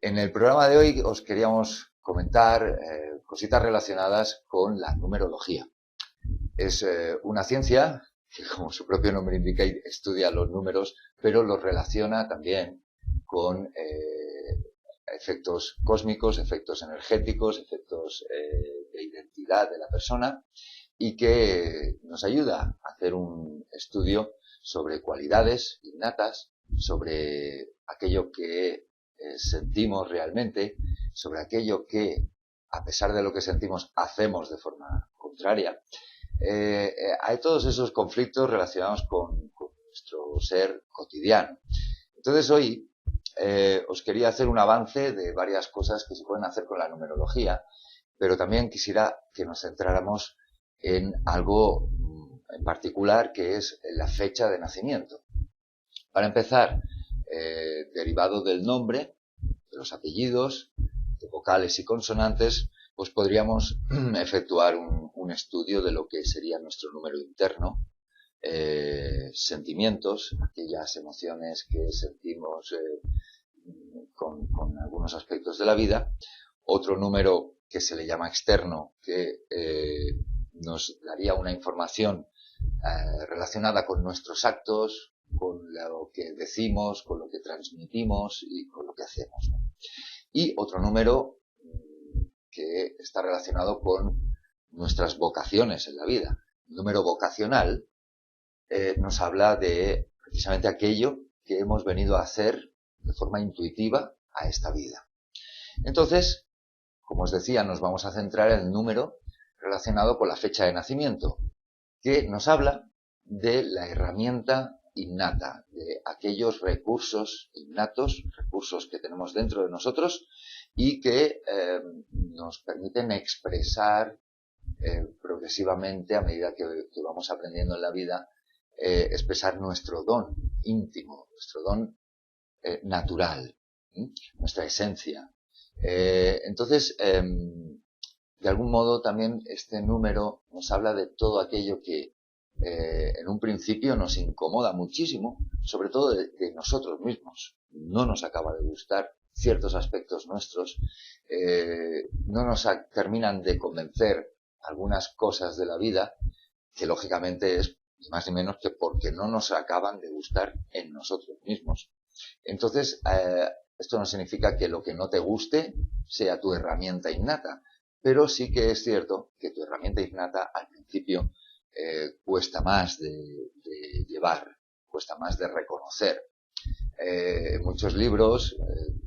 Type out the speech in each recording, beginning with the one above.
En el programa de hoy os queríamos comentar cositas relacionadas con la numerología. Es una ciencia que, como su propio nombre indica, estudia los números, pero los relaciona también con efectos cósmicos, efectos energéticos, efectos de identidad de la persona y que nos ayuda a hacer un estudio sobre cualidades innatas, sobre aquello que sentimos realmente, sobre aquello que, a pesar de lo que sentimos, hacemos de forma contraria. Hay todos esos conflictos relacionados con nuestro ser cotidiano. Entonces hoy os quería hacer un avance de varias cosas que se pueden hacer con la numerología, pero también quisiera que nos centráramos en algo en particular, que es la fecha de nacimiento. Para empezar, derivado del nombre, de los apellidos, de vocales y consonantes, pues podríamos efectuar un estudio de lo que sería nuestro número interno, sentimientos, aquellas emociones que sentimos con algunos aspectos de la vida, otro número que se le llama externo, que nos daría una información relacionada con nuestros actos, con lo que decimos, con lo que transmitimos y con lo que hacemos, ¿no? Y otro número que está relacionado con nuestras vocaciones en la vida. El número vocacional nos habla de precisamente aquello que hemos venido a hacer de forma intuitiva a esta vida. Entonces, como os decía, nos vamos a centrar en el número relacionado con la fecha de nacimiento, que nos habla de la herramienta innata, de aquellos recursos innatos, recursos que tenemos dentro de nosotros y que nos permiten expresar progresivamente, a medida que vamos aprendiendo en la vida, expresar nuestro don íntimo, nuestro don natural, nuestra esencia. Entonces, de algún modo también este número nos habla de todo aquello que en un principio nos incomoda muchísimo, sobre todo de nosotros mismos. No nos acaba de gustar ciertos aspectos nuestros, no nos terminan de convencer algunas cosas de la vida, que lógicamente es ni más ni menos que porque no nos acaban de gustar en nosotros mismos. Entonces, esto no significa que lo que no te guste sea tu herramienta innata, pero sí que es cierto que tu herramienta innata al principio cuesta más de llevar, cuesta más de reconocer. Muchos libros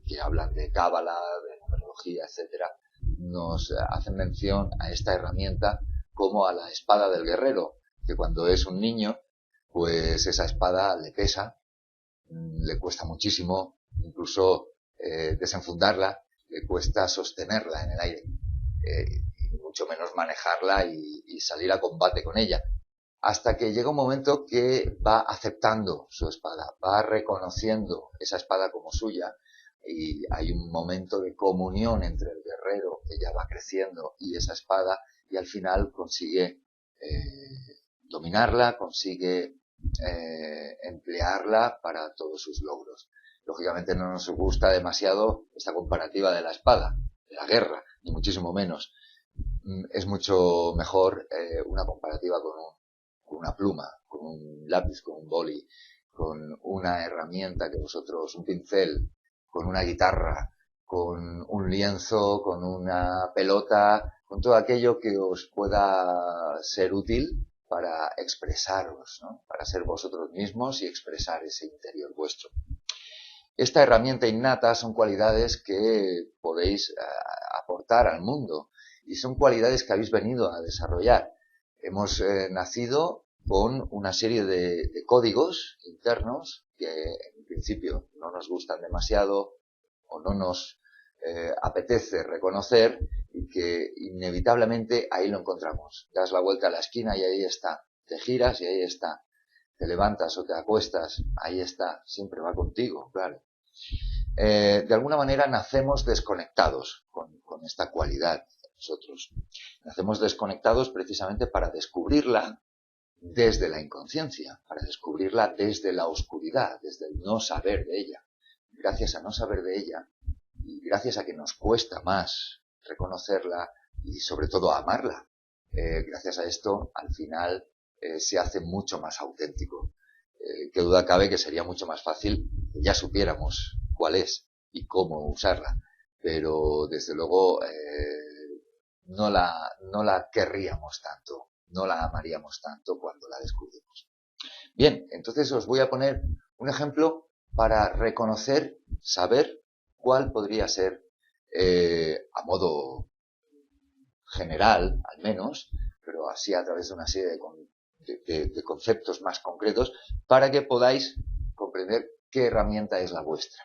que hablan de cábala, de numerología, etcétera, nos hacen mención a esta herramienta como a la espada del guerrero, que cuando es un niño, pues esa espada le pesa, le cuesta muchísimo, incluso desenfundarla, le cuesta sostenerla en el aire, y mucho menos manejarla y salir a combate con ella, hasta que llega un momento que va aceptando su espada, va reconociendo esa espada como suya, y hay un momento de comunión entre el guerrero, que ya va creciendo, y esa espada, y al final consigue dominarla, consigue emplearla para todos sus logros. Lógicamente no nos gusta demasiado esta comparativa de la espada, de la guerra, ni muchísimo menos. Es mucho mejor una comparativa con una pluma, con un lápiz, con un boli, con una herramienta que vosotros, un pincel, con una guitarra, con un lienzo, con una pelota, con todo aquello que os pueda ser útil para expresaros, ¿no? Para ser vosotros mismos y expresar ese interior vuestro. Esta herramienta innata son cualidades que podéis aportar al mundo y son cualidades que habéis venido a desarrollar. Hemos nacido con una serie de códigos internos que en principio no nos gustan demasiado o no nos apetece reconocer, y que inevitablemente ahí lo encontramos. Das la vuelta a la esquina y ahí está. Te giras y ahí está. Te levantas o te acuestas, ahí está. Siempre va contigo, claro. De alguna manera nacemos desconectados con esta cualidad de nosotros. Nacemos desconectados precisamente para descubrirla desde la inconsciencia, para descubrirla desde la oscuridad, desde el no saber de ella. Gracias a no saber de ella, y gracias a que nos cuesta más reconocerla y sobre todo amarla, gracias a esto al final se hace mucho más auténtico. Qué duda cabe que sería mucho más fácil que ya supiéramos cuál es y cómo usarla, pero desde luego no la querríamos tanto, no la amaríamos tanto cuando la descubrimos. Bien, entonces os voy a poner un ejemplo para reconocer, saber cuál podría ser, a modo general al menos, pero así a través de una serie de conceptos más concretos, para que podáis comprender qué herramienta es la vuestra.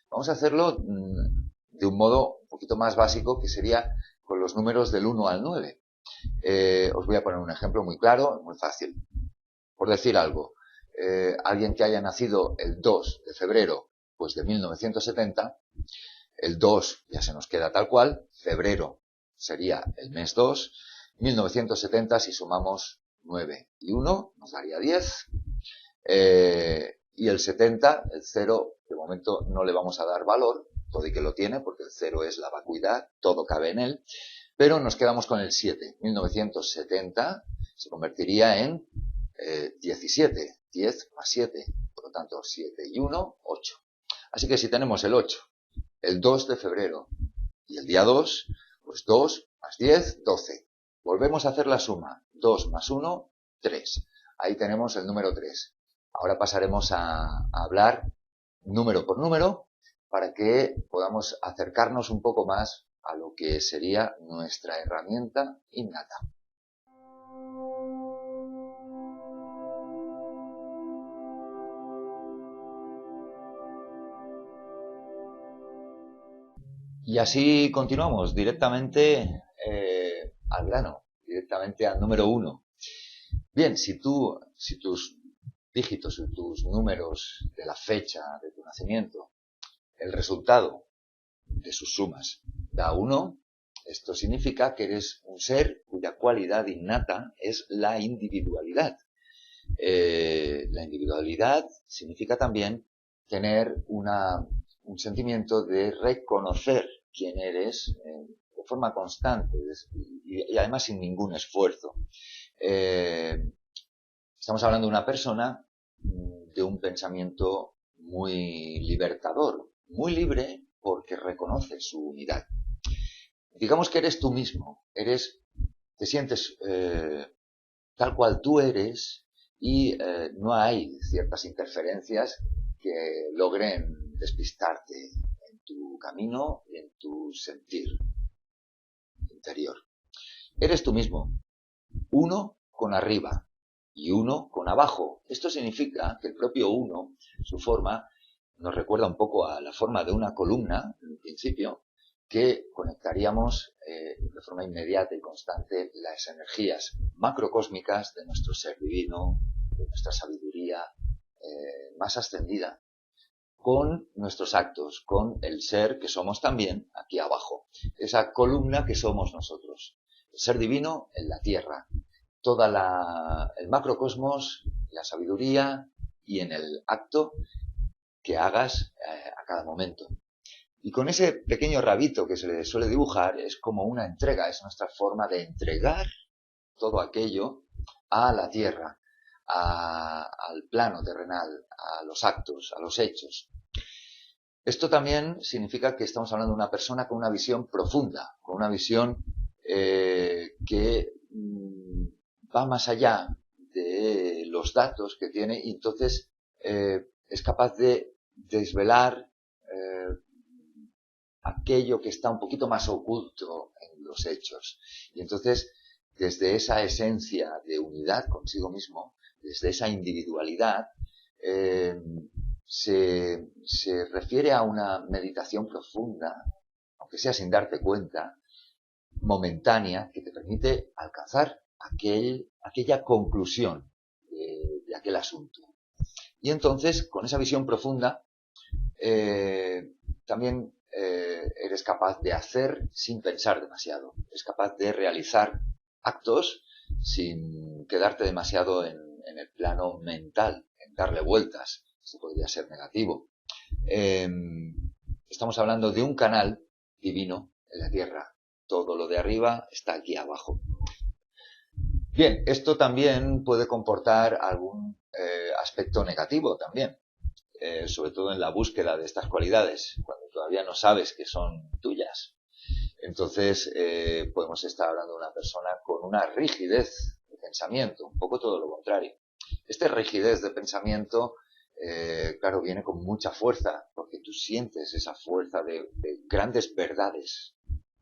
Vamos a hacerlo de un modo un poquito más básico, que sería con los números del 1 al 9. Os voy a poner un ejemplo muy claro, muy fácil. Por decir algo, alguien que haya nacido el 2 de febrero pues de 1970, el 2 ya se nos queda tal cual, febrero sería el mes 2, 1970 si sumamos 9 y 1 nos daría 10, y el 70, el 0, de momento no le vamos a dar valor, todo y que lo tiene, porque el 0 es la vacuidad, todo cabe en él, pero nos quedamos con el 7. 1970 se convertiría en 17, 10 más 7, por lo tanto 7 y 1, 8. Así que si tenemos el 8, el 2 de febrero y el día 2, pues 2 más 10, 12. Volvemos a hacer la suma, 2 más 1, 3. Ahí tenemos el número 3. Ahora pasaremos a hablar número por número para que podamos acercarnos un poco más a lo que sería nuestra herramienta innata. Y así continuamos directamente al grano, directamente al número 1. Bien, si tus dígitos y tus números de la fecha de tu nacimiento, el resultado de sus sumas da 1, esto significa que eres un ser cuya cualidad innata es la individualidad. La individualidad significa también tener un sentimiento de reconocer quién eres de forma constante y además sin ningún esfuerzo. Estamos hablando de una persona de un pensamiento muy libertador, muy libre porque reconoce su unidad. Digamos que eres tú mismo, te sientes tal cual tú eres y no hay ciertas interferencias que logren despistarte en tu camino y en tu sentir interior. Eres tú mismo, uno con arriba y uno con abajo. Esto significa que el propio uno, su forma, nos recuerda un poco a la forma de una columna, en principio, que conectaríamos de forma inmediata y constante las energías macrocósmicas de nuestro ser divino, de nuestra sabiduría más ascendida, con nuestros actos, con el ser que somos también aquí abajo, esa columna que somos nosotros, el ser divino en la tierra, el macrocosmos, la sabiduría y en el acto que hagas a cada momento. Y con ese pequeño rabito que se le suele dibujar es como una entrega, es nuestra forma de entregar todo aquello a la tierra, al plano terrenal, a los actos, a los hechos. Esto también significa que estamos hablando de una persona con una visión profunda, con una visión que va más allá de los datos que tiene y entonces es capaz de desvelar aquello que está un poquito más oculto en los hechos. Y entonces, desde esa esencia de unidad consigo mismo, desde esa individualidad, se refiere a una meditación profunda, aunque sea sin darte cuenta, momentánea, que te permite alcanzar aquella conclusión de aquel asunto. Y entonces, con esa visión profunda, también eres capaz de hacer sin pensar demasiado. Eres capaz de realizar actos sin quedarte demasiado en el plano mental, en darle vueltas. Esto podría ser negativo. Estamos hablando de un canal divino en la Tierra. Todo lo de arriba está aquí abajo. Bien, esto también puede comportar algún aspecto negativo también, sobre todo en la búsqueda de estas cualidades, cuando todavía no sabes que son tuyas. Entonces podemos estar hablando de una persona con una rigidez de pensamiento, un poco todo lo contrario. Esta rigidez de pensamiento, claro, viene con mucha fuerza, porque tú sientes esa fuerza de grandes verdades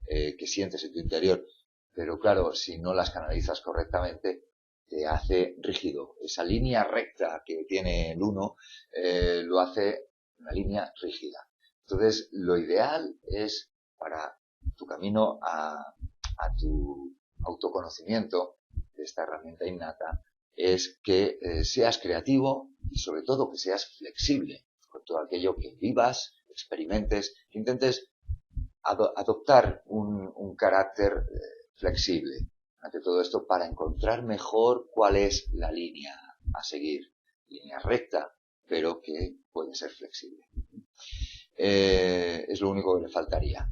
que sientes en tu interior. Pero claro, si no las canalizas correctamente, te hace rígido. Esa línea recta que tiene el uno lo hace una línea rígida. Entonces, lo ideal es para tu camino a tu autoconocimiento de esta herramienta innata, es que seas creativo y sobre todo que seas flexible con todo aquello que vivas, experimentes, que intentes adoptar un carácter flexible ante todo esto para encontrar mejor cuál es la línea a seguir. Línea recta, pero que puede ser flexible. Es lo único que le faltaría.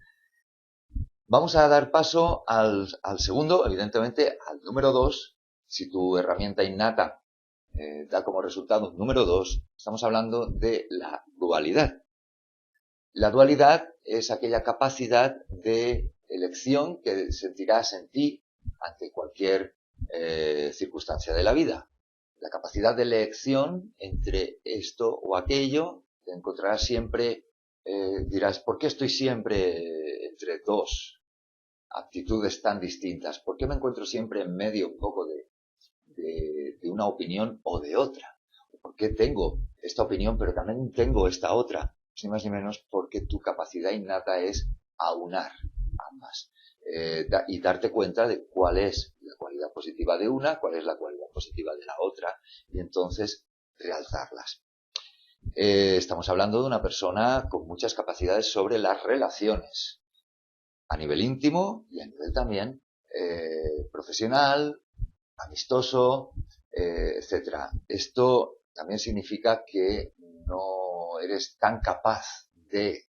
Vamos a dar paso al segundo, evidentemente, al número 2. Si tu herramienta innata da como resultado un número 2, estamos hablando de la dualidad. La dualidad es aquella capacidad de elección que sentirás en ti ante cualquier circunstancia de la vida. La capacidad de elección entre esto o aquello, te encontrarás siempre, dirás, ¿por qué estoy siempre entre dos actitudes tan distintas? ¿Por qué me encuentro siempre en medio un poco de una opinión o de otra? ¿Por qué tengo esta opinión pero también tengo esta otra? Ni más ni menos porque tu capacidad innata es aunar ambas y darte cuenta de cuál es la cualidad positiva de una, cuál es la cualidad positiva de la otra y entonces realzarlas. Estamos hablando de una persona con muchas capacidades sobre las relaciones a nivel íntimo y a nivel también profesional, amistoso, etcétera. Esto también significa que no eres tan capaz de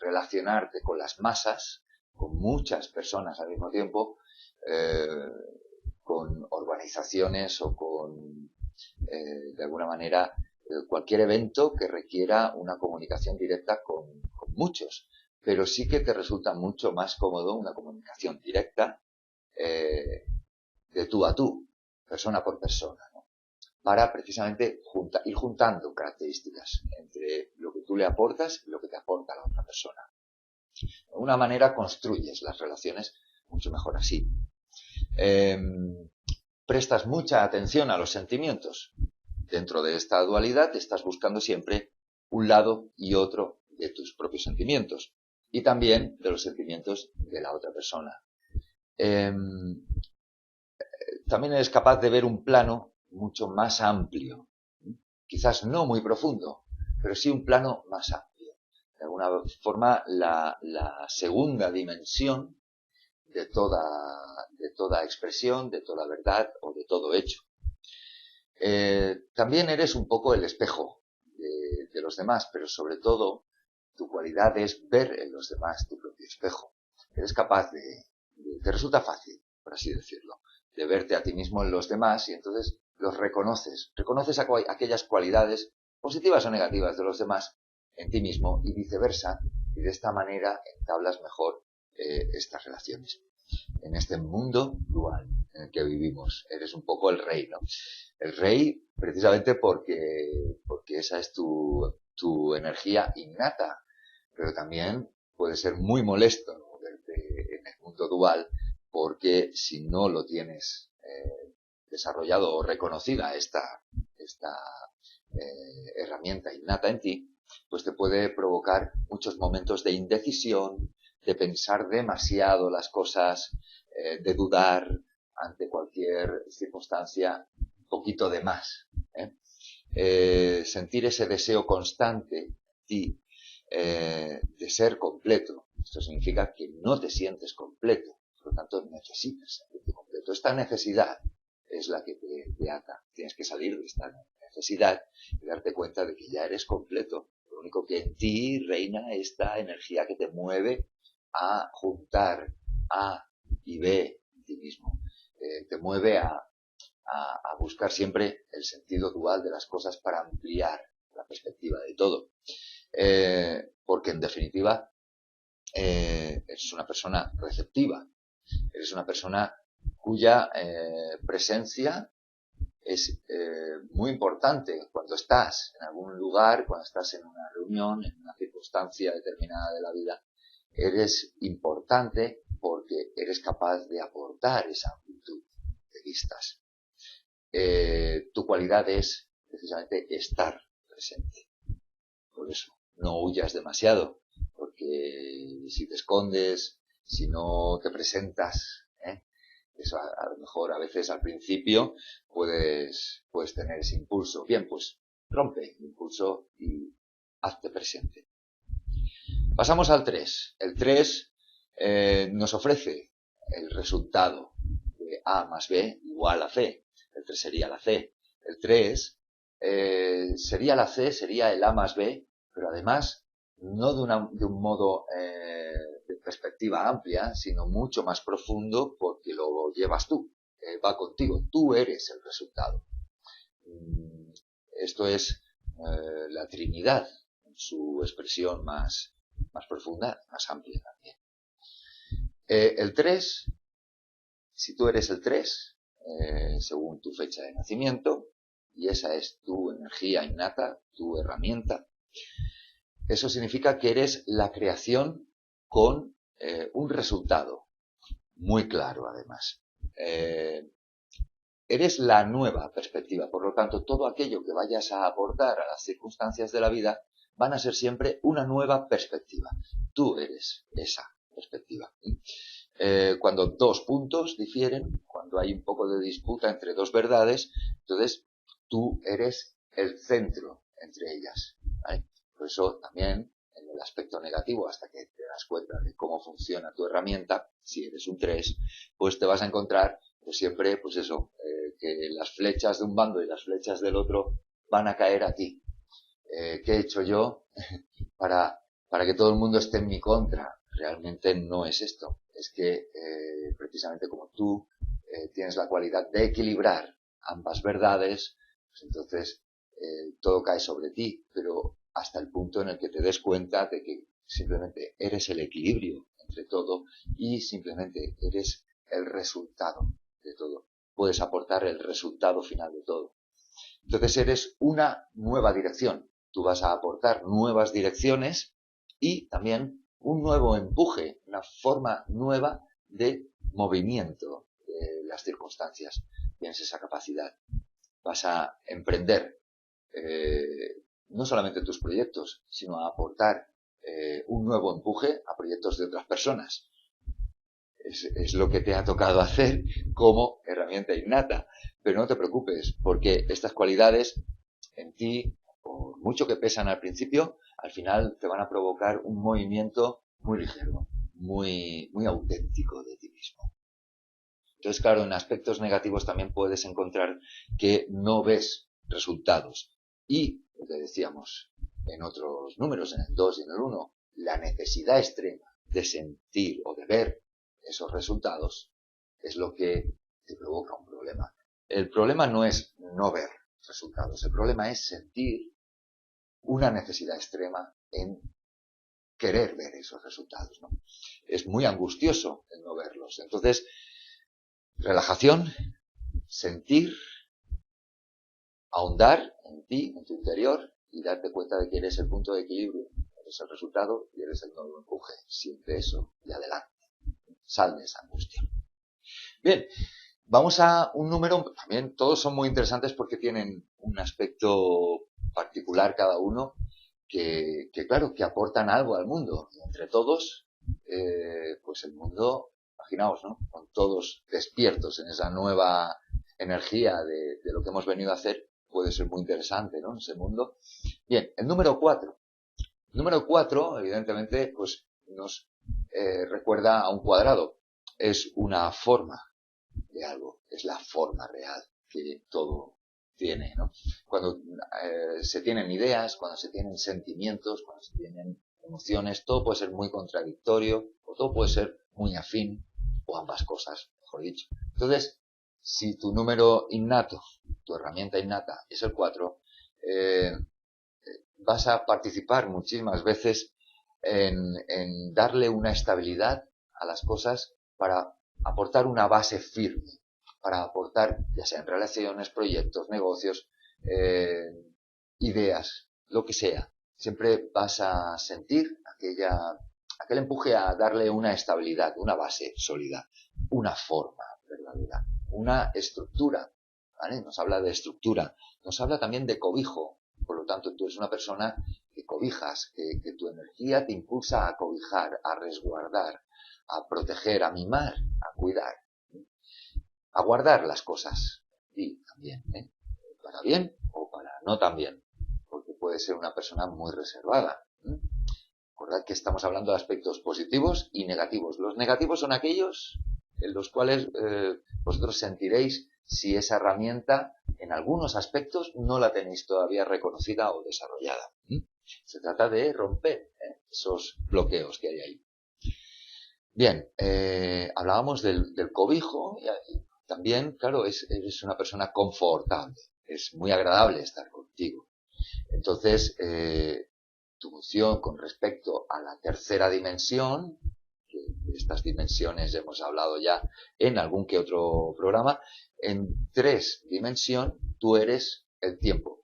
relacionarte con las masas, con muchas personas al mismo tiempo, con organizaciones o con, de alguna manera, cualquier evento que requiera una comunicación directa con muchos. Pero sí que te resulta mucho más cómodo una comunicación directa de tú a tú, persona por persona, ¿no? Para precisamente ir juntando características entre lo que tú le aportas y lo que te aporta la otra persona. De alguna manera construyes las relaciones mucho mejor así. Prestas mucha atención a los sentimientos. Dentro de esta dualidad estás buscando siempre un lado y otro de tus propios sentimientos y también de los sentimientos de la otra persona. También eres capaz de ver un plano mucho más amplio, quizás no muy profundo, pero sí un plano más amplio. De alguna forma, la segunda dimensión de toda expresión, de toda verdad o de todo hecho. También eres un poco el espejo de los demás, pero sobre todo tu cualidad es ver en los demás tu propio espejo. Eres capaz te resulta fácil, por así decirlo, de verte a ti mismo en los demás y entonces los reconoces. Reconoces aquellas cualidades positivas o negativas de los demás en ti mismo y viceversa, y de esta manera entablas mejor estas relaciones. En este mundo dual en el que vivimos, eres un poco el rey, ¿no? El rey precisamente porque esa es tu energía innata, pero también puede ser muy molesto, ¿no?, verte en el mundo dual, porque si no lo tienes desarrollado o reconocida esta herramienta innata en ti, pues te puede provocar muchos momentos de indecisión, de pensar demasiado las cosas, de dudar ante cualquier circunstancia un poquito de más. Sentir ese deseo constante en ti de ser completo. Esto significa que no te sientes completo, por lo tanto necesitas sentirte completo. Esta necesidad es la que te ata. Tienes que salir de esta necesidad y darte cuenta de que ya eres completo. Lo único que en ti reina esta energía que te mueve a juntar A y B en ti mismo. Te mueve a buscar siempre el sentido dual de las cosas para ampliar la perspectiva de todo. Porque en definitiva eres una persona receptiva, eres una persona cuya presencia es muy importante cuando estás en algún lugar, cuando estás en una reunión, en una circunstancia determinada de la vida. Eres importante porque eres capaz de aportar esa amplitud de vistas. Tu cualidad es precisamente estar presente. Por eso, no huyas demasiado, porque si te escondes, si no te presentas, eso a lo mejor a veces al principio puedes tener ese impulso. Bien, pues rompe el impulso y hazte presente. Pasamos al 3. El 3 nos ofrece el resultado de A más B igual a C. El 3 sería la C. El 3 sería la C, sería el A más B, pero además no de un modo de perspectiva amplia, sino mucho más profundo porque lo llevas tú, va contigo, tú eres el resultado. Esto es la Trinidad en su expresión más profunda, más amplia también. El 3, si tú eres el 3, según tu fecha de nacimiento, y esa es tu energía innata, tu herramienta, eso significa que eres la creación con un resultado muy claro, además. Eres la nueva perspectiva, por lo tanto, todo aquello que vayas a aportar a las circunstancias de la vida van a ser siempre una nueva perspectiva. Tú eres esa perspectiva. Cuando dos puntos difieren, cuando hay un poco de disputa entre dos verdades, entonces tú eres el centro entre ellas, ¿vale? Por eso también en el aspecto negativo, hasta que te das cuenta de cómo funciona tu herramienta, si eres un 3, pues te vas a encontrar pues siempre, pues eso, que las flechas de un bando y las flechas del otro van a caer a ti. ¿Qué he hecho yo para que todo el mundo esté en mi contra? Realmente no es esto. Es que precisamente como tú tienes la cualidad de equilibrar ambas verdades, pues entonces todo cae sobre ti, pero hasta el punto en el que te des cuenta de que simplemente eres el equilibrio entre todo y simplemente eres el resultado de todo. Puedes aportar el resultado final de todo. Entonces eres una nueva dirección. Tú vas a aportar nuevas direcciones y también un nuevo empuje, una forma nueva de movimiento de las circunstancias. Tienes esa capacidad. Vas a emprender no solamente tus proyectos, sino a aportar un nuevo empuje a proyectos de otras personas. Es lo que te ha tocado hacer como herramienta innata. Pero no te preocupes, porque estas cualidades en ti, por mucho que pesan al principio, al final te van a provocar un movimiento muy ligero, muy auténtico de ti mismo. Entonces, claro, en aspectos negativos también puedes encontrar que no ves resultados. Y, lo que decíamos en otros números, en el 2 y en el 1, la necesidad extrema de sentir o de ver esos resultados es lo que te provoca un problema. El problema no es no ver resultados, el problema es sentir una necesidad extrema en querer ver esos resultados, ¿no? Es muy angustioso el no verlos. Entonces, relajación, sentir, ahondar en ti, en tu interior, y darte cuenta de que eres el punto de equilibrio, eres el resultado y eres el nuevo empuje. Siente eso y adelante. Sal de esa angustia. Bien, vamos a un número, también todos son muy interesantes porque tienen un aspecto particular cada uno, que claro, que aportan algo al mundo. Y entre todos, pues el mundo, imaginaos, ¿no? Con todos despiertos en esa nueva energía de lo que hemos venido a hacer, puede ser muy interesante, ¿no? Ese mundo. Bien, el número 4. El número 4, evidentemente, pues nos recuerda a un cuadrado. Es una forma de algo, es la forma real que todo tiene, ¿no? Cuando se tienen ideas, cuando se tienen sentimientos, cuando se tienen emociones, todo puede ser muy contradictorio o todo puede ser muy afín o ambas cosas, mejor dicho. Entonces, si tu número innato, tu herramienta innata es el 4, vas a participar muchísimas veces en darle una estabilidad a las cosas para aportar una base firme, para aportar, ya sean relaciones, proyectos, negocios, ideas, lo que sea. Siempre vas a sentir aquel empuje a darle una estabilidad, una base sólida, una forma verdadera, una estructura, ¿vale? Nos habla de estructura, nos habla también de cobijo. Por lo tanto, tú eres una persona que cobijas, que tu energía te impulsa a cobijar, a resguardar, a proteger, a mimar, a cuidar, a guardar las cosas. Y también, para bien o para no tan bien, porque puede ser una persona muy reservada. Recordad que estamos hablando de aspectos positivos y negativos. Los negativos son aquellos en los cuales vosotros sentiréis si esa herramienta en algunos aspectos no la tenéis todavía reconocida o desarrollada. Se trata de romper esos bloqueos que hay ahí. Bien, hablábamos del cobijo y también, claro, eres una persona confortable. Es muy agradable estar contigo. Entonces, tu función con respecto a la tercera dimensión, que de estas dimensiones hemos hablado ya en algún que otro programa, en 3 dimensiones tú eres el tiempo,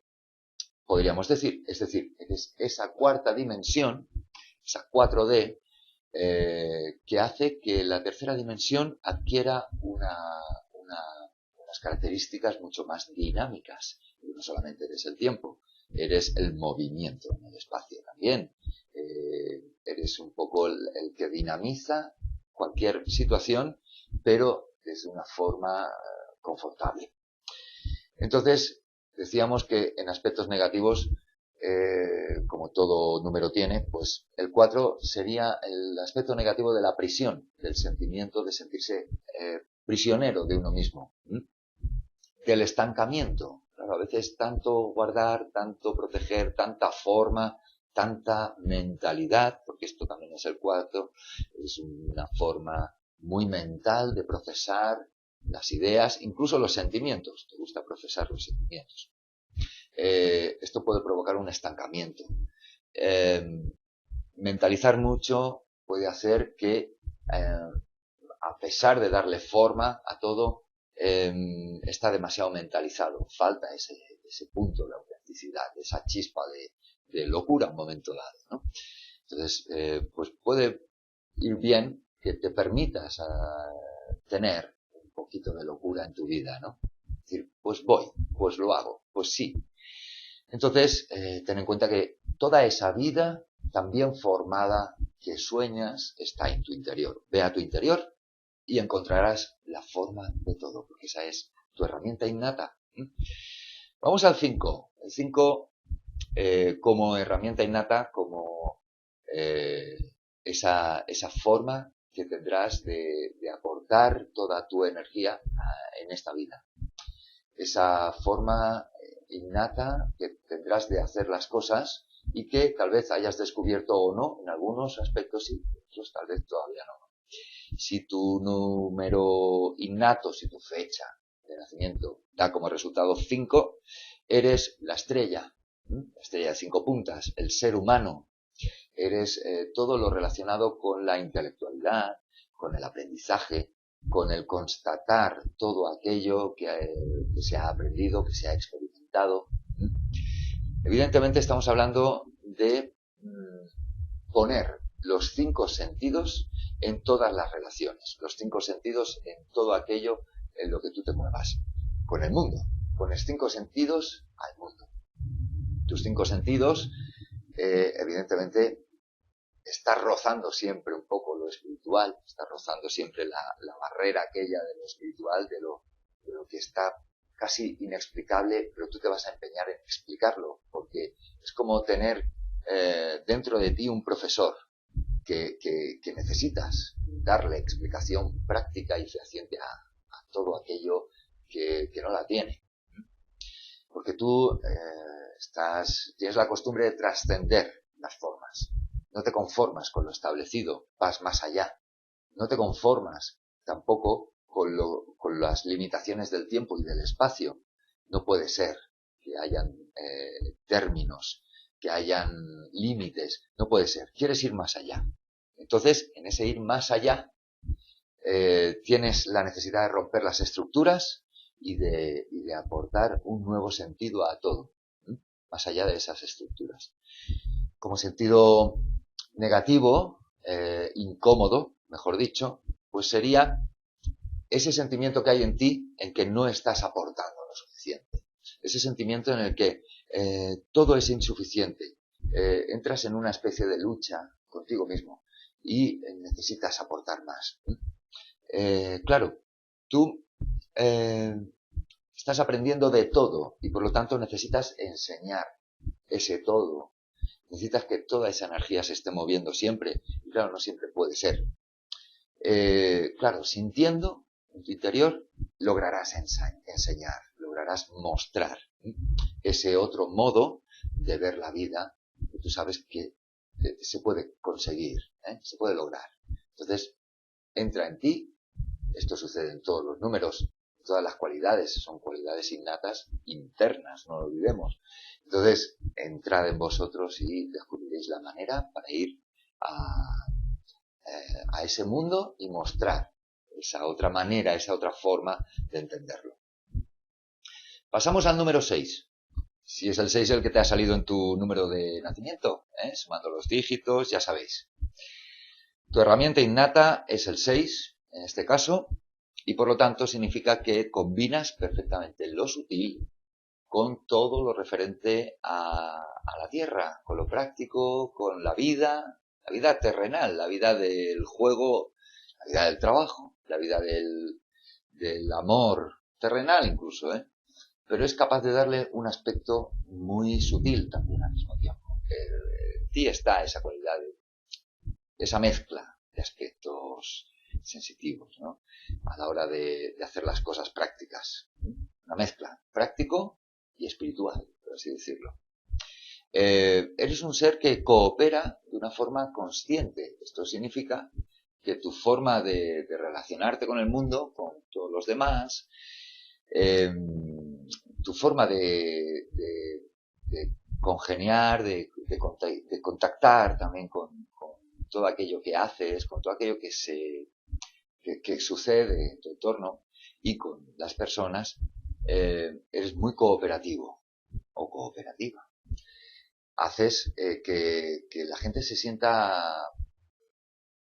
podríamos decir, es decir, eres esa cuarta dimensión, esa 4D, que hace que la tercera dimensión adquiera unas características mucho más dinámicas. Y no solamente eres el tiempo, eres el movimiento en el espacio también. Eres un poco el que dinamiza cualquier situación, pero desde una forma confortable. Entonces, decíamos que en aspectos negativos, como todo número tiene, pues el 4 sería el aspecto negativo de la prisión, del sentimiento de sentirse prisionero de uno mismo, del estancamiento. Claro, a veces tanto guardar, tanto proteger, tanta forma, tanta mentalidad, porque esto también es el 4, es una forma muy mental de procesar las ideas, incluso los sentimientos. Te gusta procesar los sentimientos. Esto puede provocar un estancamiento. Mentalizar mucho puede hacer que, a pesar de darle forma a todo, está demasiado mentalizado. Falta ese punto de autenticidad, esa chispa de locura a un momento dado, ¿no? Entonces, pues puede ir bien que te permitas tener un poquito de locura en tu vida, ¿no? Es decir, pues voy, pues lo hago, pues sí. Entonces, ten en cuenta que toda esa vida también formada que sueñas está en tu interior. Ve a tu interior y encontrarás la forma de todo, porque esa es tu herramienta innata. Vamos al 5. El 5, como herramienta innata, como esa forma que tendrás de aportar toda tu energía en esta vida. Esa forma innata que tendrás de hacer las cosas y que tal vez hayas descubierto o no, en algunos aspectos sí, en otros tal vez todavía no. Si tu número innato, si tu fecha de nacimiento da como resultado 5, eres la estrella de 5 puntas, el ser humano. Eres todo lo relacionado con la intelectualidad, con el aprendizaje, con el constatar todo aquello que se ha aprendido, que se ha experimentado. Evidentemente estamos hablando de poner los 5 sentidos en todas las relaciones, los 5 sentidos en todo aquello en lo que tú te muevas, con el mundo. Pones 5 sentidos al mundo. Tus 5 sentidos, evidentemente, estás rozando siempre un poco lo espiritual, estás rozando siempre la barrera aquella de lo espiritual, de lo que está casi inexplicable, pero tú te vas a empeñar en explicarlo, porque es como tener dentro de ti un profesor que necesitas darle explicación práctica y fehaciente a todo aquello que no la tiene. porque tú tienes la costumbre de trascender las formas. No te conformas con lo establecido, vas más allá. No te conformas tampoco con las limitaciones del tiempo y del espacio. No puede ser que hayan términos, que hayan límites. No puede ser. Quieres ir más allá. Entonces, en ese ir más allá, tienes la necesidad de romper las estructuras y de aportar un nuevo sentido a todo, más allá de esas estructuras. Como sentido negativo, incómodo, mejor dicho, pues sería ese sentimiento que hay en ti en que no estás aportando lo suficiente. Ese sentimiento en el que todo es insuficiente. Entras en una especie de lucha contigo mismo y necesitas aportar más. Claro, tú estás aprendiendo de todo y por lo tanto necesitas enseñar ese todo. Necesitas que toda esa energía se esté moviendo siempre. Y claro, no siempre puede ser. Claro, sintiendo en tu interior, lograrás enseñar, lograrás mostrar ese otro modo de ver la vida que tú sabes que se puede conseguir, se puede lograr. Entonces, entra en ti. Esto sucede en todos los números, todas las cualidades, son cualidades innatas internas, no lo olvidemos. Entonces, entrad en vosotros y descubriréis la manera para ir a ese mundo y mostrar esa otra manera, esa otra forma de entenderlo. Pasamos al número 6. Si es el 6 el que te ha salido en tu número de nacimiento, sumando los dígitos, ya sabéis. Tu herramienta innata es el 6, en este caso, y por lo tanto significa que combinas perfectamente lo sutil con todo lo referente a la tierra, con lo práctico, con la vida terrenal, la vida del juego, la vida del trabajo, la vida del amor terrenal incluso, pero es capaz de darle un aspecto muy sutil también al mismo tiempo. En ti está esa cualidad, esa mezcla de aspectos sensitivos, ¿no? A la hora de hacer las cosas prácticas. Una mezcla práctico y espiritual, por así decirlo. Eres un ser que coopera de una forma consciente. Esto significa que tu forma de relacionarte con el mundo, con todos los demás, tu forma de congeniar, de contactar también con todo aquello que haces, con todo aquello que sucede en tu entorno y con las personas, eres muy cooperativo o cooperativa. Haces que la gente se sienta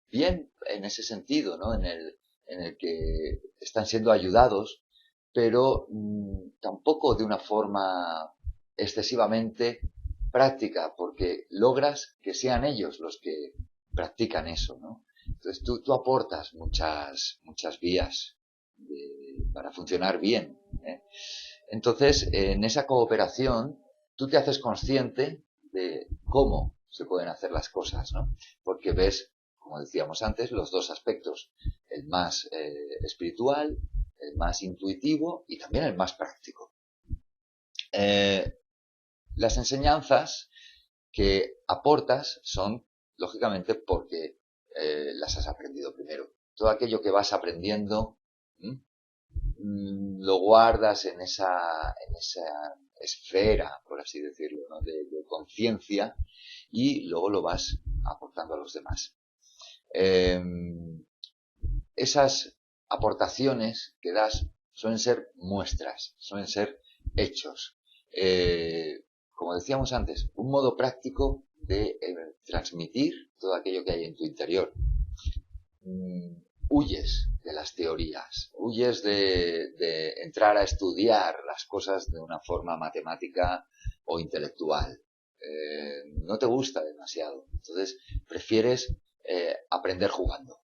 bien en ese sentido, ¿no? En el que están siendo ayudados, pero tampoco de una forma excesivamente práctica, porque logras que sean ellos los que practican eso, ¿no? Entonces tú aportas muchas vías para funcionar bien, ¿eh? Entonces, en esa cooperación, tú te haces consciente de cómo se pueden hacer las cosas, ¿no? Porque ves, como decíamos antes, los dos aspectos, el más espiritual, el más intuitivo y también el más práctico. Las enseñanzas que aportas son, lógicamente, porque las has aprendido primero. Todo aquello que vas aprendiendo lo guardas en esa esfera, por así decirlo, ¿no? de conciencia, y luego lo vas aportando a los demás. Esas aportaciones que das suelen ser muestras, suelen ser hechos. Como decíamos antes, un modo práctico de transmitir todo aquello que hay en tu interior. Huyes de las teorías, huyes de entrar a estudiar las cosas de una forma matemática o intelectual. No te gusta demasiado, entonces prefieres aprender jugando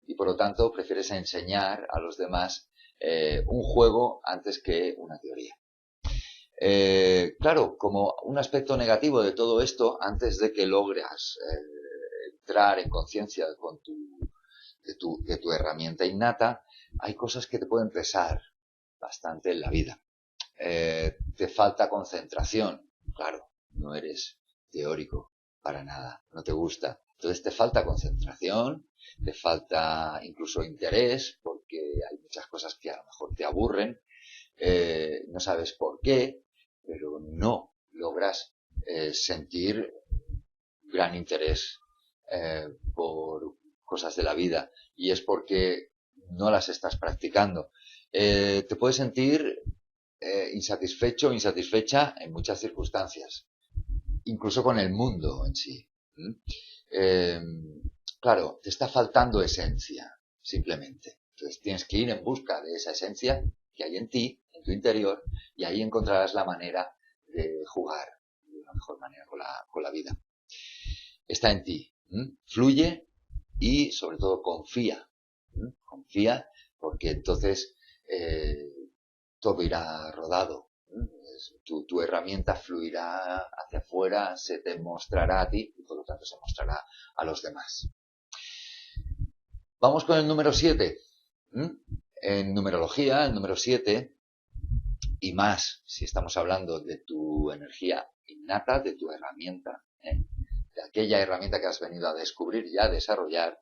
y por lo tanto prefieres enseñar a los demás un juego antes que una teoría. Claro, como un aspecto negativo de todo esto, antes de que logres entrar en conciencia de tu herramienta innata, hay cosas que te pueden pesar bastante en la vida. te falta concentración. Claro, no eres teórico para nada, no te gusta. Entonces te falta concentración, te falta incluso interés, porque hay muchas cosas que a lo mejor te aburren, no sabes por qué, pero no logras sentir gran interés por cosas de la vida, y es porque no las estás practicando. Te puedes sentir insatisfecho o insatisfecha en muchas circunstancias, incluso con el mundo en sí. Eh, claro, te está faltando esencia, simplemente. Entonces tienes que ir en busca de esa esencia que hay en ti, en tu interior, y ahí encontrarás la manera de jugar de una mejor manera con la vida. Está en ti. Fluye y sobre todo confía. Confía, porque entonces todo irá rodado. Tu herramienta fluirá hacia afuera, se te mostrará a ti y por lo tanto se mostrará a los demás. Vamos con el número 7. En numerología, el número 7, y más si estamos hablando de tu energía innata, de tu herramienta, de aquella herramienta que has venido a descubrir y a desarrollar.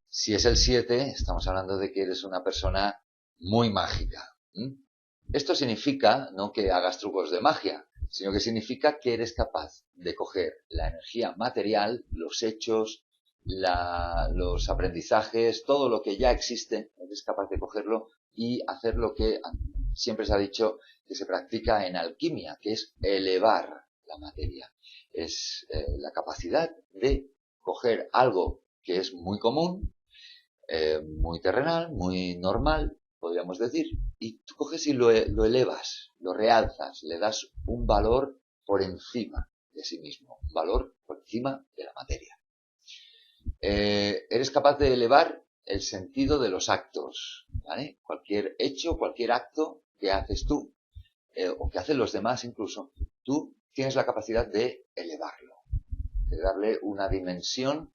Si es el 7, estamos hablando de que eres una persona muy mágica. Esto significa no que hagas trucos de magia, sino que significa que eres capaz de coger la energía material, los hechos, los aprendizajes, todo lo que ya existe, eres capaz de cogerlo y hacer lo que siempre se ha dicho que se practica en alquimia, que es elevar la materia. Es la capacidad de coger algo que es muy común, muy terrenal, muy normal, podríamos decir, y tú coges y lo elevas, lo realzas, le das un valor por encima de sí mismo, un valor por encima de la materia. Eres capaz de elevar el sentido de los actos, ¿vale? Cualquier hecho, cualquier acto que haces tú, o que hacen los demás incluso, tú tienes la capacidad de elevarlo, de darle una dimensión,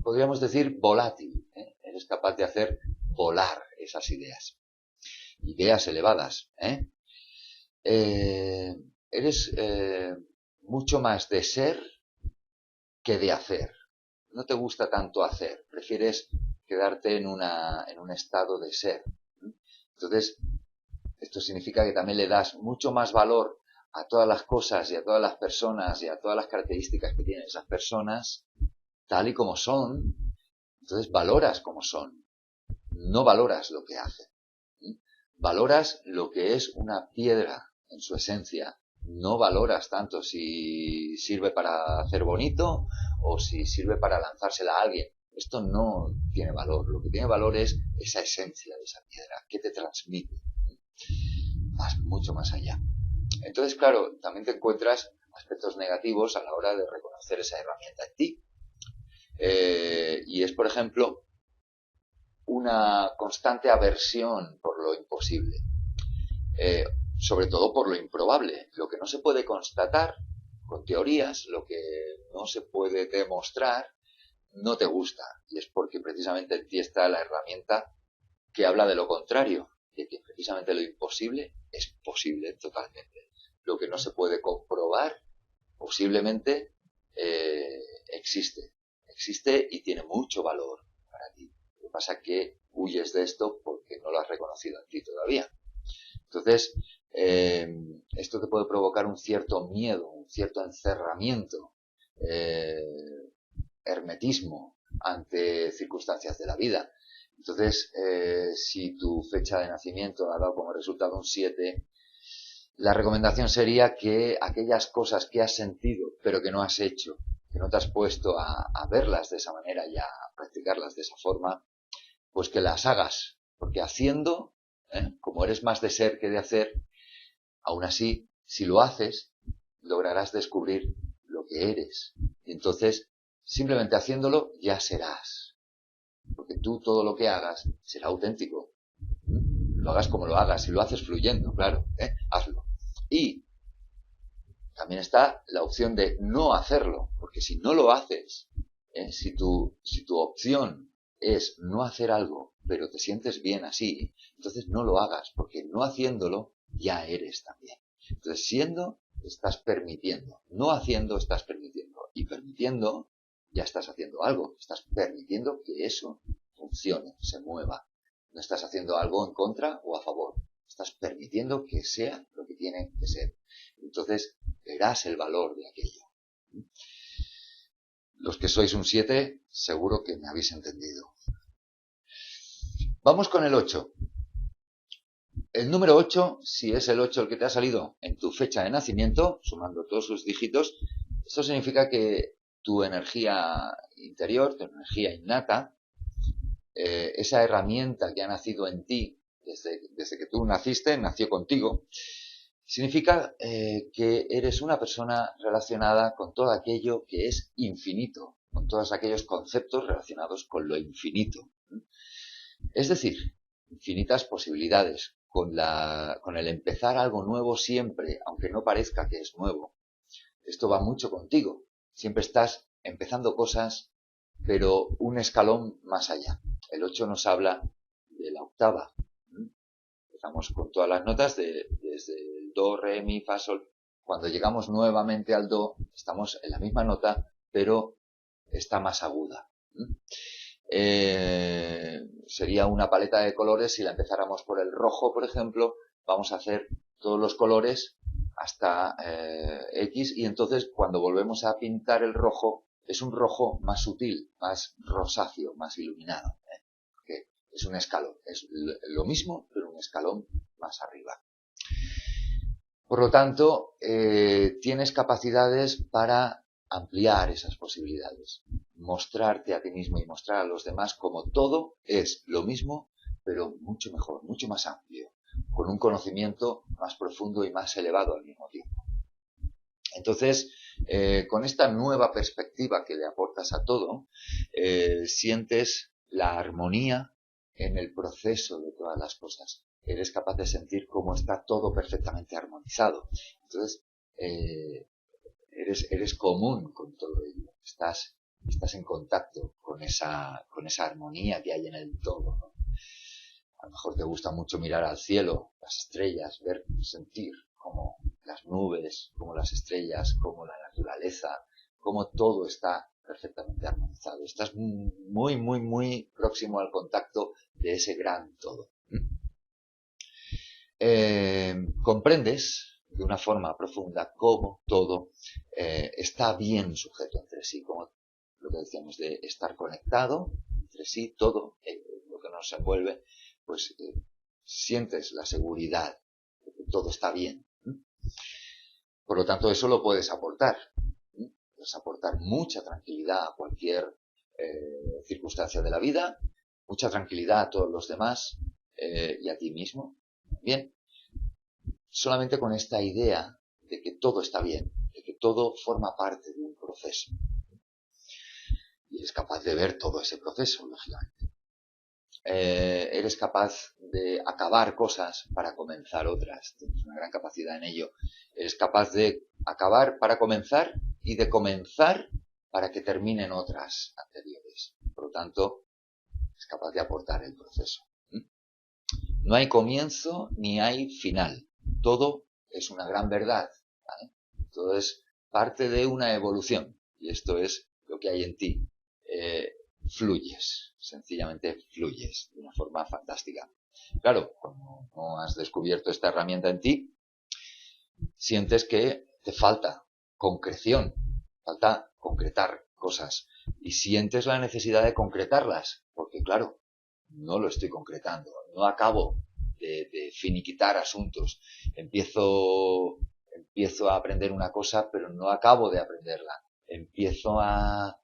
podríamos decir, volátil. Eres capaz de hacer volar esas ideas elevadas. Eres mucho más de ser que de hacer. No te gusta tanto hacer, prefieres quedarte en un estado de ser. Entonces, esto significa que también le das mucho más valor a todas las cosas y a todas las personas y a todas las características que tienen esas personas, tal y como son. Entonces valoras como son, no valoras lo que hacen. Valoras lo que es una piedra en su esencia. No valoras tanto si sirve para hacer bonito o si sirve para lanzársela a alguien. Esto no tiene valor. Lo que tiene valor es esa esencia de esa piedra, que te transmite. Vas mucho más allá. Entonces, claro, también te encuentras aspectos negativos a la hora de reconocer esa herramienta en ti. Y es, por ejemplo, una constante aversión por lo imposible, sobre todo por lo improbable, lo que no se puede constatar con teorías, lo que no se puede demostrar, no te gusta, y es porque precisamente en ti está la herramienta que habla de lo contrario, de que precisamente lo imposible es posible totalmente. Lo que no se puede comprobar posiblemente existe y tiene mucho valor para ti. Lo que pasa es que huyes de esto porque no lo has reconocido en ti todavía. Entonces, esto te puede provocar un cierto miedo, un cierto encerramiento, hermetismo ante circunstancias de la vida. Entonces, si tu fecha de nacimiento ha dado como resultado un 7, la recomendación sería que aquellas cosas que has sentido pero que no has hecho, que no te has puesto a verlas de esa manera y a practicarlas de esa forma, pues que las hagas, porque haciendo, como eres más de ser que de hacer, aún así, si lo haces, lograrás descubrir lo que eres. Y entonces, simplemente haciéndolo, ya serás. Porque tú todo lo que hagas será auténtico. Lo hagas como lo hagas, si lo haces fluyendo, claro, hazlo. Y también está la opción de no hacerlo, porque si no lo haces, si tu opción es no hacer algo pero te sientes bien así, entonces no lo hagas, porque no haciéndolo ya eres también. Entonces, siendo, estás permitiendo. No haciendo, estás permitiendo. Y permitiendo, ya estás haciendo algo. Estás permitiendo que eso funcione, se mueva. No estás haciendo algo en contra o a favor. Estás permitiendo que sea lo que tiene que ser. Entonces, verás el valor de aquello. Los que sois un 7, seguro que me habéis entendido. Vamos con el 8. El número 8, si es el 8 el que te ha salido en tu fecha de nacimiento, sumando todos sus dígitos, esto significa que tu energía interior, tu energía innata, esa herramienta que ha nacido en ti desde que tú naciste, nació contigo, significa que eres una persona relacionada con todo aquello que es infinito, con todos aquellos conceptos relacionados con lo infinito. Es decir, infinitas posibilidades, con el empezar algo nuevo siempre, aunque no parezca que es nuevo. Esto va mucho contigo. Siempre estás empezando cosas, pero un escalón más allá. El 8 nos habla de la octava. Empezamos con todas las notas desde el do, re, mi, fa, sol. Cuando llegamos nuevamente al do, estamos en la misma nota, pero está más aguda. Sería una paleta de colores. Si la empezáramos por el rojo, por ejemplo, vamos a hacer todos los colores hasta X, y entonces cuando volvemos a pintar el rojo es un rojo más sutil, más rosáceo, más iluminado, porque es un escalón, es lo mismo pero un escalón más arriba. Por lo tanto, tienes capacidades para ampliar esas posibilidades, mostrarte a ti mismo y mostrar a los demás como todo es lo mismo, pero mucho mejor, mucho más amplio, con un conocimiento más profundo y más elevado al mismo tiempo. Entonces, con esta nueva perspectiva que le aportas a todo, sientes la armonía en el proceso de todas las cosas. Eres capaz de sentir cómo está todo perfectamente armonizado. Entonces, eres común con todo ello. Estás en contacto con esa armonía que hay en el todo, ¿no? A lo mejor te gusta mucho mirar al cielo, las estrellas, ver, sentir cómo las nubes, como las estrellas, como la naturaleza, cómo todo está perfectamente armonizado. Estás muy, muy, muy próximo al contacto de ese gran todo. Comprendes de una forma profunda cómo todo está bien sujeto entre sí, como lo que decíamos de estar conectado entre sí, todo lo que nos envuelve, pues sientes la seguridad de que todo está bien. Por lo tanto, eso lo puedes aportar. Puedes aportar mucha tranquilidad a cualquier circunstancia de la vida, mucha tranquilidad a todos los demás y a ti mismo. Bien, solamente con esta idea de que todo está bien, de que todo forma parte de un proceso. Y eres capaz de ver todo ese proceso, lógicamente. Eres capaz de acabar cosas para comenzar otras. Tienes una gran capacidad en ello. Eres capaz de acabar para comenzar y de comenzar para que terminen otras anteriores. Por lo tanto, es capaz de aportar el proceso. No hay comienzo ni hay final. Todo es una gran verdad, ¿vale? Todo es parte de una evolución. Y esto es lo que hay en ti. Fluyes, sencillamente fluyes de una forma fantástica. Claro, cuando no has descubierto esta herramienta en ti, sientes que te falta concreción, falta concretar cosas y sientes la necesidad de concretarlas, porque claro, no lo estoy concretando, no acabo de finiquitar asuntos, empiezo a aprender una cosa pero no acabo de aprenderla, empiezo a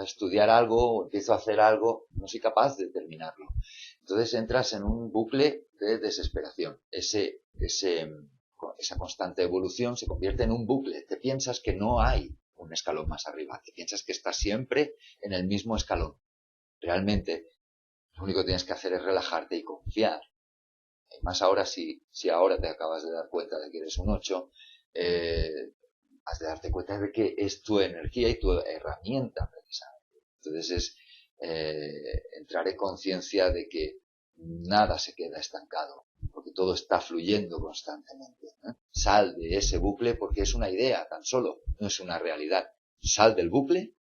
estudiar algo o empiezo a hacer algo, no soy capaz de terminarlo. Entonces entras en un bucle de desesperación. Esa constante evolución se convierte en un bucle. Te piensas que no hay un escalón más arriba. Te piensas que estás siempre en el mismo escalón. Realmente, lo único que tienes que hacer es relajarte y confiar. Y más ahora, si ahora te acabas de dar cuenta de que eres un 8, has de darte cuenta de que es tu energía y tu herramienta precisamente. Entonces entrar en conciencia de que nada se queda estancado, porque todo está fluyendo constantemente, ¿eh? Sal de ese bucle porque es una idea tan solo, no es una realidad. Sal del bucle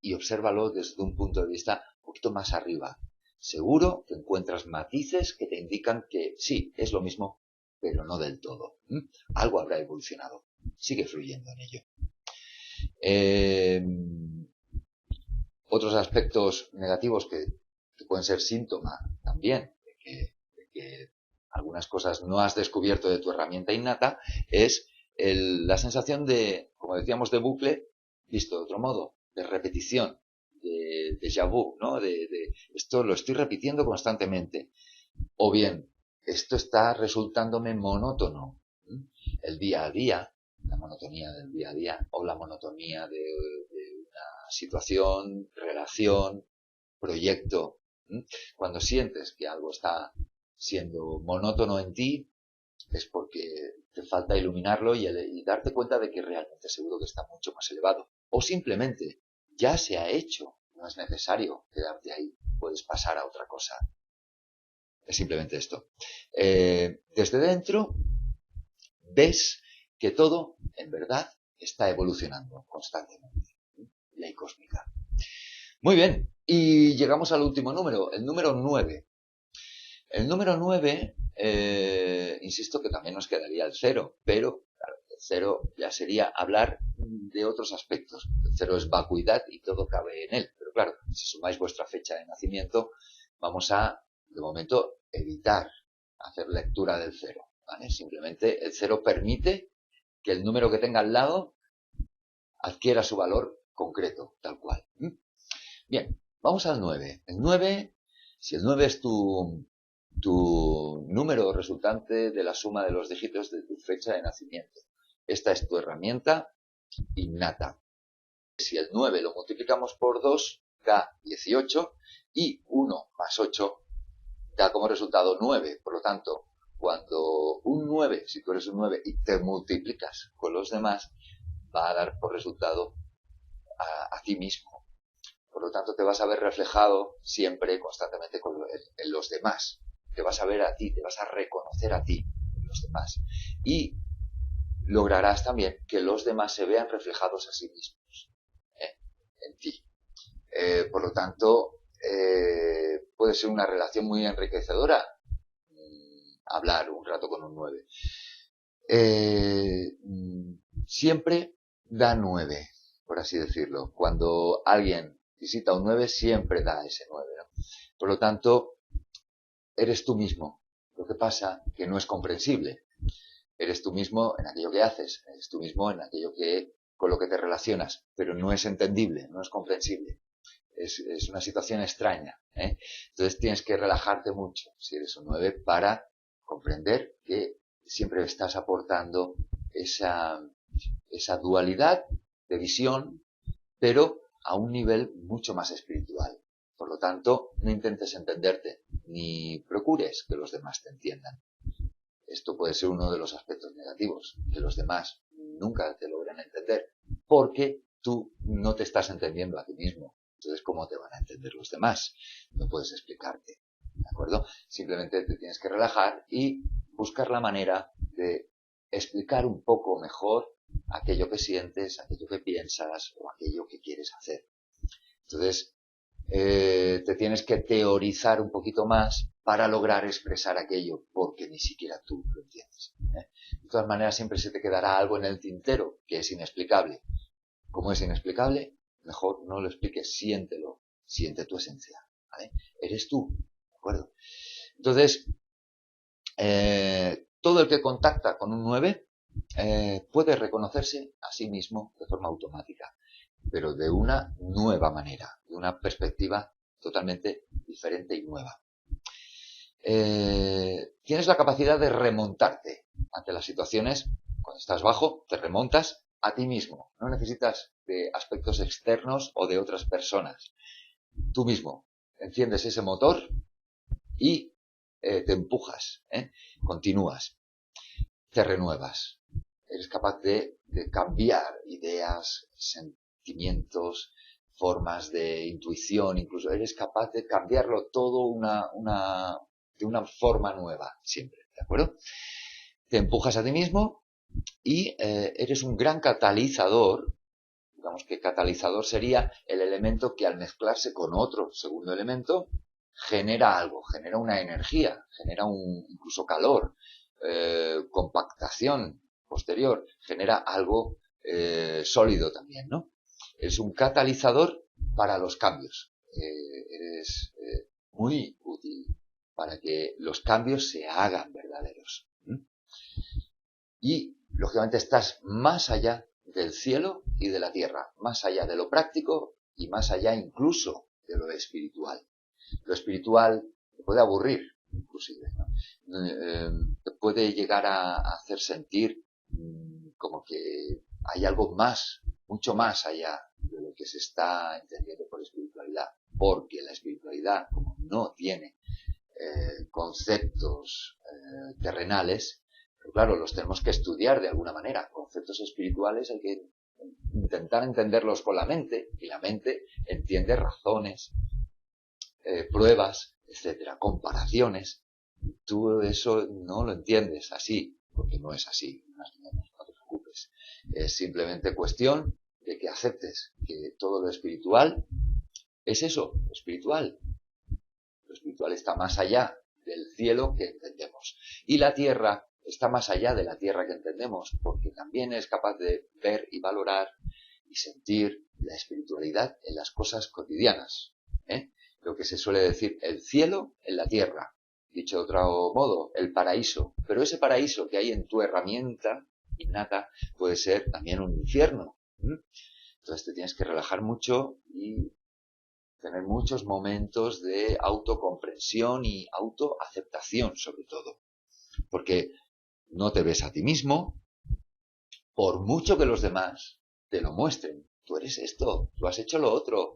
y obsérvalo desde un punto de vista un poquito más arriba. Seguro que encuentras matices que te indican que sí, es lo mismo, pero no del todo. Algo habrá evolucionado. Sigue fluyendo en ello. Otros aspectos negativos que pueden ser síntoma también de que algunas cosas no has descubierto de tu herramienta innata es la sensación de, como decíamos, de bucle, visto de otro modo, de repetición, de déjà vu, ¿no? De esto lo estoy repitiendo constantemente. O bien, esto está resultándome monótono. El día a día, la monotonía del día a día, o la monotonía de una situación, relación, proyecto. Cuando sientes que algo está siendo monótono en ti, es porque te falta iluminarlo y darte cuenta de que realmente seguro que está mucho más elevado. O simplemente ya se ha hecho, no es necesario quedarte ahí, puedes pasar a otra cosa. Es simplemente esto. Desde dentro ves que todo, en verdad, está evolucionando constantemente. Ley cósmica. Muy bien, y llegamos al último número, el número 9. El número 9, insisto que también nos quedaría el 0, pero claro, el 0 ya sería hablar de otros aspectos. El 0 es vacuidad y todo cabe en él. Pero claro, si sumáis vuestra fecha de nacimiento, vamos a, de momento, evitar hacer lectura del 0. ¿Vale? Simplemente el 0 permite que el número que tenga al lado adquiera su valor concreto, tal cual. Bien, vamos al 9. El 9, si el 9 es tu número resultante de la suma de los dígitos de tu fecha de nacimiento. Esta es tu herramienta innata. Si el 9 lo multiplicamos por 2, da 18 y 1 más 8 da como resultado 9. Por lo tanto, cuando un 9, si tú eres un 9 y te multiplicas con los demás, va a dar por resultado a ti mismo. Por lo tanto, te vas a ver reflejado siempre, constantemente en los demás. Te vas a ver a ti, te vas a reconocer a ti en los demás. Y lograrás también que los demás se vean reflejados a sí mismos, en ti. Por lo tanto, puede ser una relación muy enriquecedora hablar un rato con un 9. Siempre da 9, por así decirlo. Cuando alguien visita un 9, siempre da ese 9, ¿no? Por lo tanto, eres tú mismo. Lo que pasa que no es comprensible. Eres tú mismo en aquello que haces, eres tú mismo en aquello con lo que te relacionas, pero no es entendible, no es comprensible. Es una situación extraña, ¿eh? Entonces tienes que relajarte mucho, si eres un 9, para comprender que siempre estás aportando esa dualidad de visión, pero a un nivel mucho más espiritual. Por lo tanto, no intentes entenderte, ni procures que los demás te entiendan. Esto puede ser uno de los aspectos negativos, que los demás nunca te logren entender, porque tú no te estás entendiendo a ti mismo. Entonces, ¿cómo te van a entender los demás? No puedes explicarte, ¿de acuerdo? Simplemente te tienes que relajar y buscar la manera de explicar un poco mejor aquello que sientes, aquello que piensas o aquello que quieres hacer. Entonces, te tienes que teorizar un poquito más para lograr expresar aquello, porque ni siquiera tú lo entiendes, ¿eh? De todas maneras, siempre se te quedará algo en el tintero que es inexplicable. Como es inexplicable, mejor no lo expliques, siéntelo, siente tu esencia, ¿vale? Eres tú, ¿de acuerdo? Entonces, todo el que contacta con un 9 puede reconocerse a sí mismo de forma automática, pero de una nueva manera, de una perspectiva totalmente diferente y nueva. Tienes la capacidad de remontarte ante las situaciones. Cuando estás bajo, te remontas a ti mismo. No necesitas de aspectos externos o de otras personas. Tú mismo enciendes ese motor y te empujas, continúas, te renuevas. Eres capaz de cambiar ideas, sentimientos, formas de intuición, incluso eres capaz de cambiarlo todo de una forma nueva, siempre, ¿de acuerdo? Te empujas a ti mismo y eres un gran catalizador. Digamos que catalizador sería el elemento que al mezclarse con otro segundo elemento genera algo, genera una energía, genera incluso calor, compactación posterior, genera algo sólido también, ¿no? Es un catalizador para los cambios. Eres muy útil para que los cambios se hagan verdaderos. Y, lógicamente, estás más allá del cielo y de la tierra, más allá de lo práctico y más allá incluso de lo espiritual. Lo espiritual te puede aburrir, inclusive, ¿no? Te puede llegar a hacer sentir como que hay algo más, mucho más allá de lo que se está entendiendo por espiritualidad, porque la espiritualidad, como no tiene conceptos terrenales, pero claro, los tenemos que estudiar de alguna manera. Conceptos espirituales hay que intentar entenderlos con la mente, y la mente entiende razones, pruebas, etcétera, comparaciones. Tú eso no lo entiendes así, porque no es así, no te preocupes. Es simplemente cuestión de que aceptes que todo lo espiritual es eso, lo espiritual. Lo espiritual está más allá del cielo que entendemos. Y la tierra está más allá de la tierra que entendemos, porque también es capaz de ver y valorar y sentir la espiritualidad en las cosas cotidianas. Lo que se suele decir, el cielo en la tierra. Dicho de otro modo, el paraíso. Pero ese paraíso que hay en tu herramienta innata puede ser también un infierno. Entonces te tienes que relajar mucho y tener muchos momentos de autocomprensión y autoaceptación, sobre todo. Porque no te ves a ti mismo, por mucho que los demás te lo muestren. Tú eres esto, tú has hecho lo otro,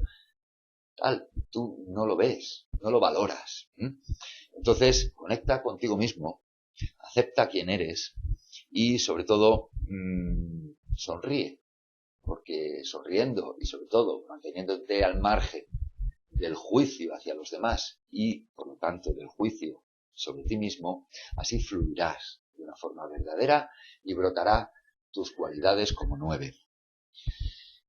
tal, tú no lo ves, no lo valoras. Entonces, conecta contigo mismo, acepta quién eres y, sobre todo, sonríe. Porque sonriendo y, sobre todo, manteniéndote al margen del juicio hacia los demás y, por lo tanto, del juicio sobre ti mismo, así fluirás de una forma verdadera y brotará tus cualidades como 9.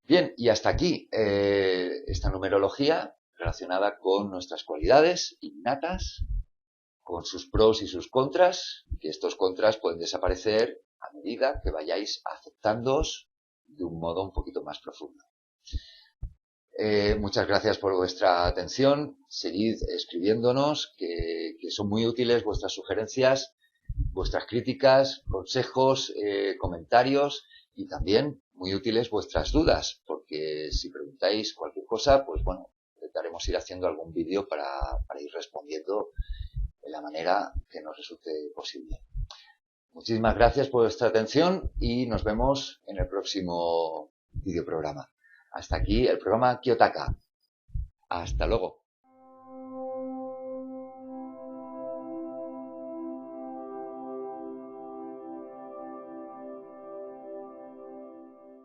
Bien, y hasta aquí esta numerología relacionada con nuestras cualidades innatas, con sus pros y sus contras, que estos contras pueden desaparecer a medida que vayáis aceptándoos de un modo un poquito más profundo. Muchas gracias por vuestra atención. Seguid escribiéndonos, que son muy útiles vuestras sugerencias, vuestras críticas, consejos, comentarios y también muy útiles vuestras dudas, porque si preguntáis cualquier cosa, pues bueno, intentaremos ir haciendo algún vídeo para ir respondiendo de la manera que nos resulte posible. Muchísimas gracias por vuestra atención y nos vemos en el próximo videoprograma. Hasta aquí el programa Kiyotaka. Hasta luego.